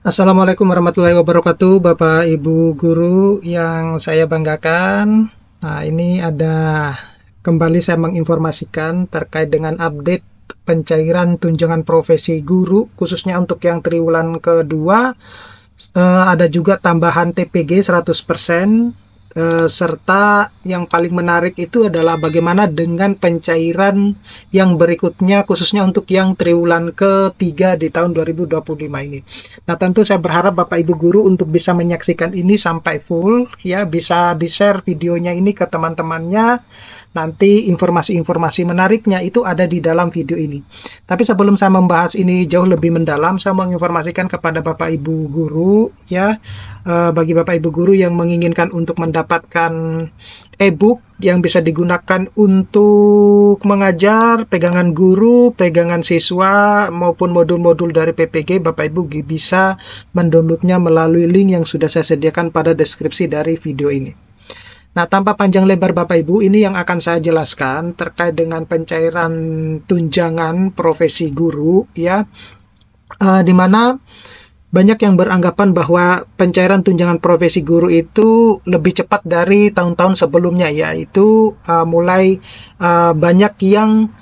Assalamualaikum warahmatullahi wabarakatuh, Bapak Ibu guru yang saya banggakan. Nah, ini ada kembali saya menginformasikan terkait dengan update pencairan tunjangan profesi guru, khususnya untuk yang triwulan kedua. Ada juga tambahan TPG 100%. Serta yang paling menarik itu adalah bagaimana dengan pencairan yang berikutnya khususnya untuk yang triwulan ketiga di tahun 2025 ini. Nah, tentu saya berharap Bapak Ibu guru untuk bisa menyaksikan ini sampai full ya, bisa di-share videonya ini ke teman-temannya. Nanti informasi-informasi menariknya itu ada di dalam video ini. Tapi sebelum saya membahas ini jauh lebih mendalam, saya menginformasikan kepada Bapak Ibu guru ya, bagi Bapak Ibu guru yang menginginkan untuk mendapatkan e-book yang bisa digunakan untuk mengajar, pegangan guru, pegangan siswa maupun modul-modul dari PPG, Bapak Ibu bisa mendownloadnya melalui link yang sudah saya sediakan pada deskripsi dari video ini. Nah, tanpa panjang lebar Bapak Ibu, ini yang akan saya jelaskan terkait dengan pencairan tunjangan profesi guru ya, di mana banyak yang beranggapan bahwa pencairan tunjangan profesi guru itu lebih cepat dari tahun-tahun sebelumnya, yaitu mulai banyak yang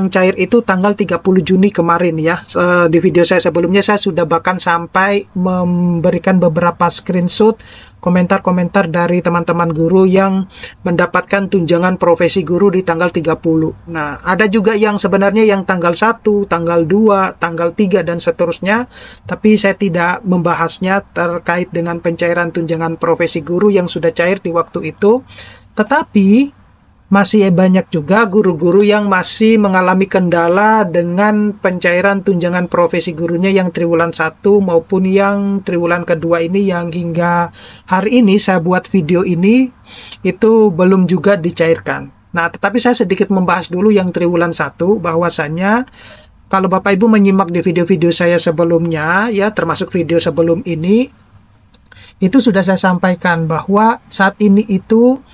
cair itu tanggal 30 Juni kemarin ya. Di video saya sebelumnya saya sudah bahkan sampai memberikan beberapa screenshot komentar-komentar dari teman-teman guru yang mendapatkan tunjangan profesi guru di tanggal 30. Nah, ada juga yang sebenarnya yang tanggal 1, tanggal 2, tanggal 3 dan seterusnya, tapi saya tidak membahasnya terkait dengan pencairan tunjangan profesi guru yang sudah cair di waktu itu. Tetapi masih banyak juga guru-guru yang masih mengalami kendala dengan pencairan tunjangan profesi gurunya yang triwulan 1 maupun yang triwulan kedua ini, yang hingga hari ini saya buat video ini itu belum juga dicairkan. Nah, tetapi saya sedikit membahas dulu yang triwulan 1, bahwasannya kalau Bapak Ibu menyimak di video-video saya sebelumnya ya, termasuk video sebelum ini, itu sudah saya sampaikan bahwa saat ini itu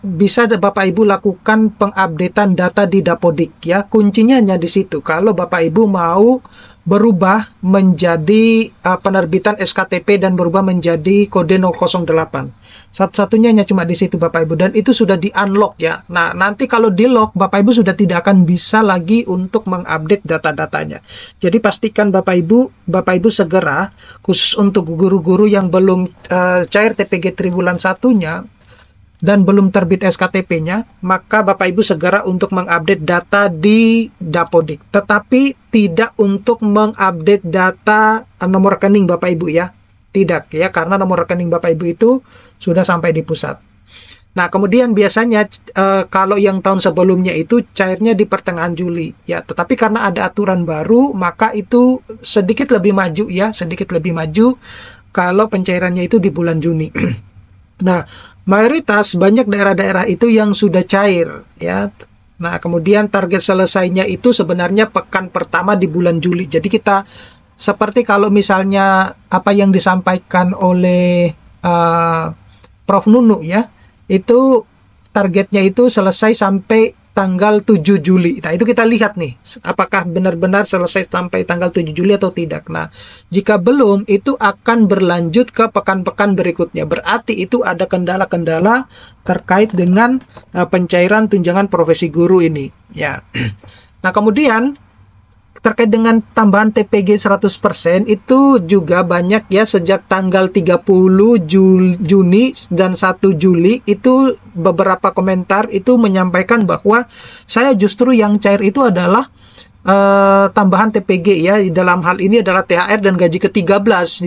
bisa Bapak Ibu lakukan pengupdatean data di Dapodik ya. Kuncinya hanya di situ. Kalau Bapak Ibu mau berubah menjadi penerbitan SKTP dan berubah menjadi kode 008. Satu-satunya hanya cuma di situ Bapak Ibu, dan itu sudah di-unlock ya. Nah, nanti kalau di-lock Bapak Ibu sudah tidak akan bisa lagi untuk mengupdate data-datanya. Jadi pastikan Bapak Ibu segera, khusus untuk guru-guru yang belum cair TPG triwulan satunya dan belum terbit SKTP-nya, maka Bapak Ibu segera untuk mengupdate data di Dapodik. Tetapi tidak untuk mengupdate data nomor rekening Bapak Ibu ya. Tidak ya, karena nomor rekening Bapak Ibu itu sudah sampai di pusat. Nah, kemudian biasanya kalau yang tahun sebelumnya itu cairnya di pertengahan Juli ya. Tetapi karena ada aturan baru, maka itu sedikit lebih maju ya, sedikit lebih maju kalau pencairannya itu di bulan Juni. Nah, mayoritas banyak daerah-daerah itu yang sudah cair ya. Nah, kemudian target selesainya itu sebenarnya pekan pertama di bulan Juli. Jadi kita seperti kalau misalnya apa yang disampaikan oleh Prof Nunu ya, itu targetnya itu selesai sampai tanggal 7 Juli. Nah, itu kita lihat nih, apakah benar-benar selesai sampai tanggal 7 Juli atau tidak. Nah, jika belum, itu akan berlanjut ke pekan-pekan berikutnya. Berarti itu ada kendala-kendala terkait dengan pencairan tunjangan profesi guru ini. Ya. Nah, kemudian terkait dengan tambahan TPG 100% itu juga banyak ya, sejak tanggal 30 Juni dan 1 Juli itu beberapa komentar itu menyampaikan bahwa saya justru yang cair itu adalah tambahan TPG ya, dalam hal ini adalah THR dan gaji ke-13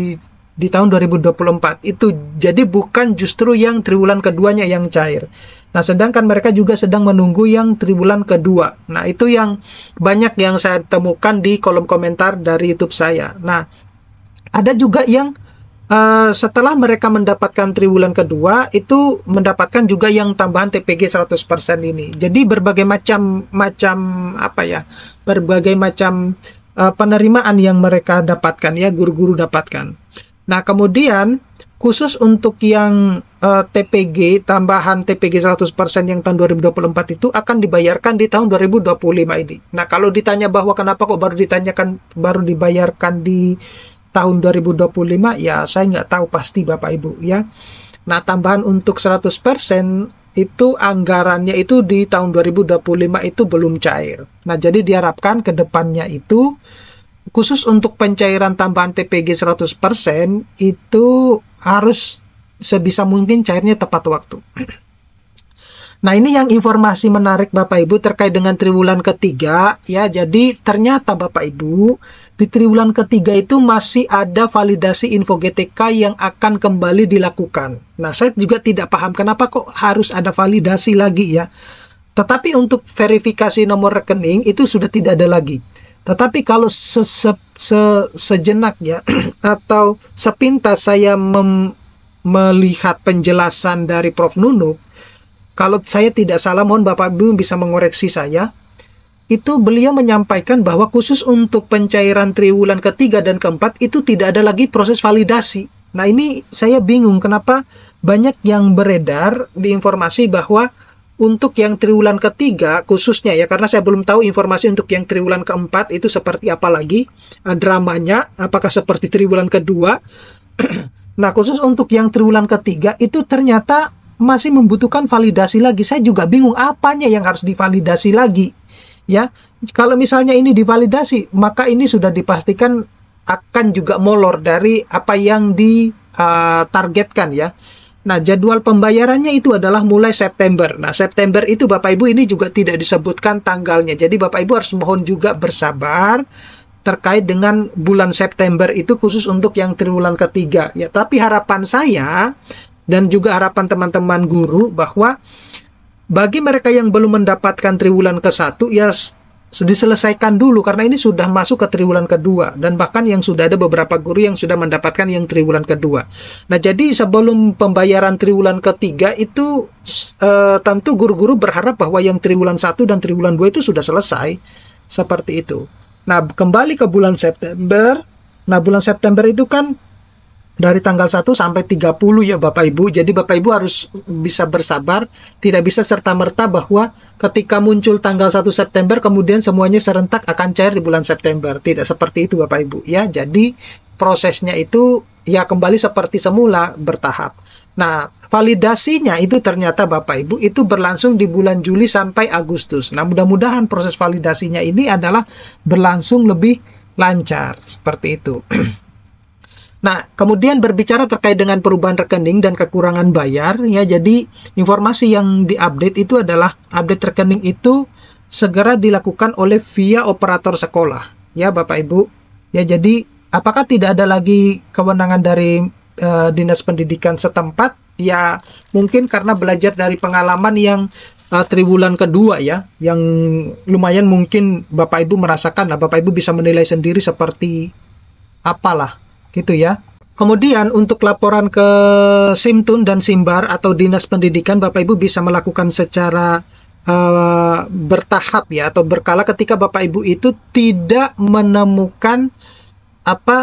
di tahun 2024 itu. Jadi bukan justru yang triwulan keduanya yang cair. Nah, sedangkan mereka juga sedang menunggu yang triwulan kedua. Nah, itu yang banyak yang saya temukan di kolom komentar dari YouTube saya. Nah, ada juga yang setelah mereka mendapatkan triwulan kedua itu mendapatkan juga yang tambahan TPG 100% ini. Jadi berbagai macam berbagai macam penerimaan yang mereka dapatkan ya, guru-guru dapatkan. Nah, kemudian khusus untuk yang TPG, tambahan TPG 100% yang tahun 2024 itu akan dibayarkan di tahun 2025 ini. Nah, kalau ditanya bahwa kenapa kok baru dibayarkan di tahun 2025, ya saya nggak tahu pasti Bapak Ibu ya. Nah, tambahan untuk 100% itu anggarannya itu di tahun 2025 itu belum cair. Nah, jadi diharapkan ke depannya itu khusus untuk pencairan tambahan TPG 100% itu harus sebisa mungkin cairnya tepat waktu. Nah, ini yang informasi menarik Bapak Ibu terkait dengan triwulan ketiga ya. Jadi ternyata Bapak Ibu di triwulan ketiga itu masih ada validasi info GTK yang akan kembali dilakukan. Nah, saya juga tidak paham kenapa kok harus ada validasi lagi ya. Tetapi untuk verifikasi nomor rekening itu sudah tidak ada lagi. Tetapi kalau sejenak ya atau sepintas saya melihat penjelasan dari Prof. Nunuk, kalau saya tidak salah, mohon Bapak Ibu bisa mengoreksi saya, itu beliau menyampaikan bahwa khusus untuk pencairan triwulan ketiga dan keempat itu tidak ada lagi proses validasi. Nah, ini saya bingung kenapa banyak yang beredar di informasi bahwa untuk yang triwulan ketiga khususnya ya, karena saya belum tahu informasi untuk yang triwulan keempat itu seperti apa lagi dramanya, apakah seperti triwulan kedua. Nah, khusus untuk yang triwulan ketiga itu ternyata masih membutuhkan validasi lagi. Saya juga bingung apanya yang harus divalidasi lagi ya. Kalau misalnya ini divalidasi, maka ini sudah dipastikan akan juga molor dari apa yang ditargetkan ya. Nah, jadwal pembayarannya itu adalah mulai September. Nah, September itu Bapak Ibu ini juga tidak disebutkan tanggalnya. Jadi Bapak Ibu harus mohon juga bersabar terkait dengan bulan September itu khusus untuk yang triwulan ketiga ya. Tapi harapan saya dan juga harapan teman-teman guru bahwa bagi mereka yang belum mendapatkan triwulan ke-1 ya diselesaikan dulu, karena ini sudah masuk ke triwulan kedua dan bahkan yang sudah ada beberapa guru yang sudah mendapatkan yang triwulan kedua. Nah, jadi sebelum pembayaran triwulan ketiga itu tentu guru-guru berharap bahwa yang triwulan 1 dan triwulan 2 itu sudah selesai seperti itu. Nah, kembali ke bulan September. Nah, bulan September itu kan dari tanggal 1 sampai 30 ya Bapak Ibu. Jadi Bapak Ibu harus bisa bersabar, tidak bisa serta-merta bahwa ketika muncul tanggal 1 September kemudian semuanya serentak akan cair di bulan September. Tidak seperti itu Bapak Ibu ya. Jadi prosesnya itu ya kembali seperti semula, bertahap. Nah, validasinya itu ternyata Bapak Ibu itu berlangsung di bulan Juli sampai Agustus. Nah, mudah-mudahan proses validasinya ini adalah berlangsung lebih lancar seperti itu. Nah, kemudian berbicara terkait dengan perubahan rekening dan kekurangan bayar ya. Jadi informasi yang diupdate itu adalah update rekening itu segera dilakukan oleh via operator sekolah ya Bapak Ibu. Ya, jadi apakah tidak ada lagi kewenangan dari Dinas Pendidikan setempat? Ya, mungkin karena belajar dari pengalaman yang triwulan kedua ya, yang lumayan mungkin Bapak Ibu merasakan. Nah, Bapak Ibu bisa menilai sendiri seperti apalah gitu ya. Kemudian untuk laporan ke Simtun dan Simbar atau Dinas Pendidikan, Bapak Ibu bisa melakukan secara bertahap ya, atau berkala ketika Bapak Ibu itu tidak menemukan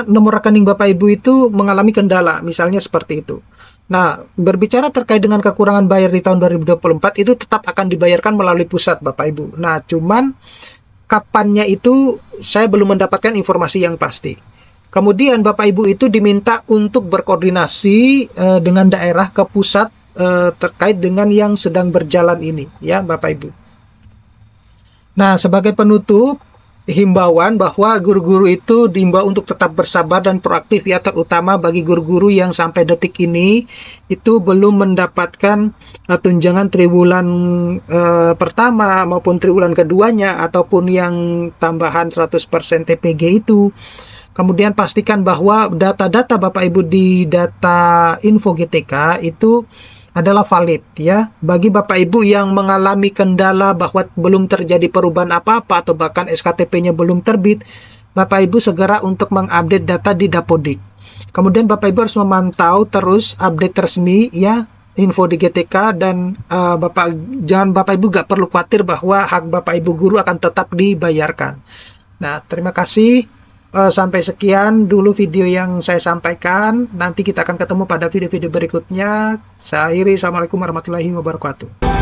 nomor rekening Bapak Ibu itu mengalami kendala, misalnya seperti itu. Nah, berbicara terkait dengan kekurangan bayar di tahun 2024 itu tetap akan dibayarkan melalui pusat Bapak Ibu. Nah, cuman kapannya itu saya belum mendapatkan informasi yang pasti. Kemudian Bapak Ibu itu diminta untuk berkoordinasi dengan daerah ke pusat terkait dengan yang sedang berjalan ini ya Bapak Ibu. Nah, sebagai penutup, himbauan bahwa guru-guru itu diimbau untuk tetap bersabar dan proaktif ya, terutama bagi guru-guru yang sampai detik ini itu belum mendapatkan tunjangan triwulan pertama maupun triwulan keduanya ataupun yang tambahan 100% TPG itu. Kemudian pastikan bahwa data-data Bapak Ibu di data info GTK itu adalah valid ya. Bagi Bapak Ibu yang mengalami kendala bahwa belum terjadi perubahan apa-apa atau bahkan SKTP-nya belum terbit, Bapak Ibu segera untuk mengupdate data di Dapodik. Kemudian Bapak Ibu harus memantau terus update resmi ya info di GTK, dan jangan Bapak Ibu gak perlu khawatir bahwa hak Bapak Ibu guru akan tetap dibayarkan. Nah, terima kasih. Sampai sekian dulu video yang saya sampaikan. Nanti kita akan ketemu pada video-video berikutnya. Saya akhiri. Assalamualaikum warahmatullahi wabarakatuh.